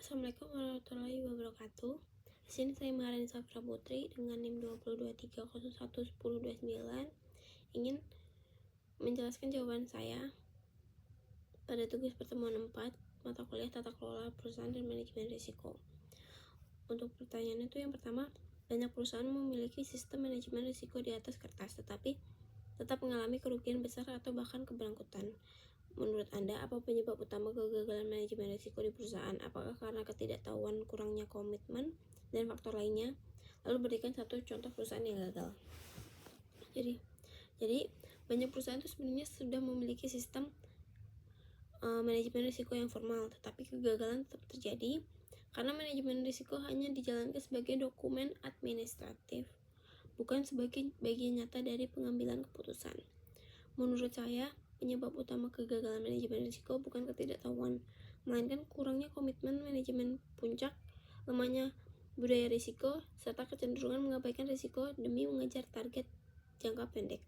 Assalamualaikum warahmatullahi wabarakatuh. Di sini saya Maharani Safira Putri dengan NIM 223011029 ingin menjelaskan jawaban saya pada tugas pertemuan 4 mata kuliah tata kelola perusahaan dan manajemen risiko. Untuk pertanyaan itu, yang pertama, banyak perusahaan memiliki sistem manajemen risiko di atas kertas tetapi tetap mengalami kerugian besar atau bahkan keberangkutan. Menurut Anda, apa penyebab utama kegagalan manajemen risiko di perusahaan? Apakah karena ketidaktahuan, kurangnya komitmen, dan faktor lainnya? Lalu berikan satu contoh perusahaan yang gagal. Jadi banyak perusahaan itu sebenarnya sudah memiliki sistem manajemen risiko yang formal, tetapi kegagalan tetap terjadi karena manajemen risiko hanya dijalankan sebagai dokumen administratif, bukan sebagai bagian nyata dari pengambilan keputusan. Menurut saya, penyebab utama kegagalan manajemen risiko bukan ketidaktahuan, melainkan kurangnya komitmen manajemen puncak, lemahnya budaya risiko, serta kecenderungan mengabaikan risiko demi mengejar target jangka pendek.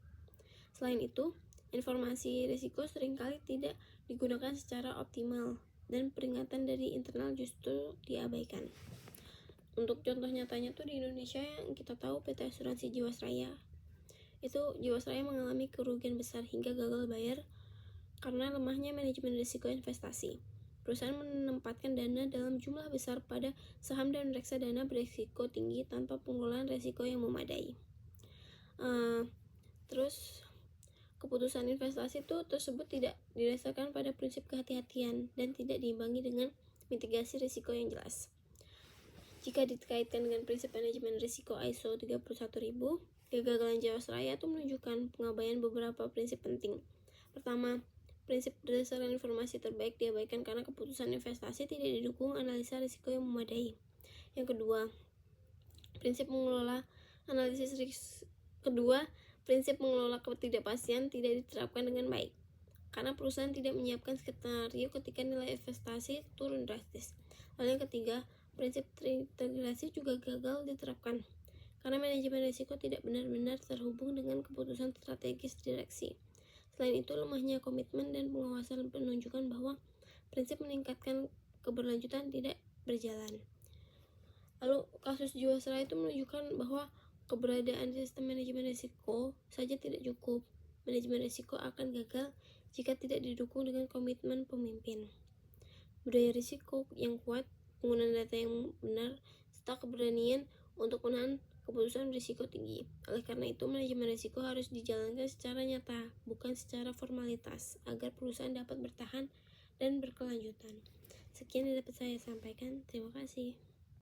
Selain itu, informasi risiko seringkali tidak digunakan secara optimal dan peringatan dari internal justru diabaikan. Untuk contoh nyatanya tuh di Indonesia yang kita tahu PT Asuransi Jiwasraya. Jiwasraya mengalami kerugian besar hingga gagal bayar karena lemahnya manajemen risiko investasi. Perusahaan menempatkan dana dalam jumlah besar pada saham dan reksadana berisiko tinggi tanpa pengelolaan risiko yang memadai. Terus keputusan investasi tersebut tidak didasarkan pada prinsip kehati-hatian dan tidak diimbangi dengan mitigasi risiko yang jelas. Jika dikaitkan dengan prinsip manajemen risiko ISO 31000, kegagalan Jiwasraya itu menunjukkan pengabaian beberapa prinsip penting. Pertama, prinsip berdasarkan informasi terbaik diabaikan karena keputusan investasi tidak didukung analisa risiko yang memadai. Yang kedua, prinsip mengelola ketidakpastian tidak diterapkan dengan baik karena perusahaan tidak menyiapkan skenario ketika nilai investasi turun drastis. Lalu yang ketiga, prinsip terintegrasi juga gagal diterapkan karena manajemen risiko tidak benar-benar terhubung dengan keputusan strategis direksi. Selain itu, lemahnya komitmen dan pengawasan menunjukkan bahwa prinsip meningkatkan keberlanjutan tidak berjalan. Lalu kasus Jiwasraya itu menunjukkan bahwa keberadaan sistem manajemen risiko saja tidak cukup. Manajemen risiko akan gagal jika tidak didukung dengan komitmen pemimpin, budaya risiko yang kuat, penggunaan data yang benar, serta keberanian untuk menahan keputusan risiko tinggi. Oleh karena itu, manajemen risiko harus dijalankan secara nyata, bukan secara formalitas, agar perusahaan dapat bertahan dan berkelanjutan. Sekian yang dapat saya sampaikan. Terima kasih.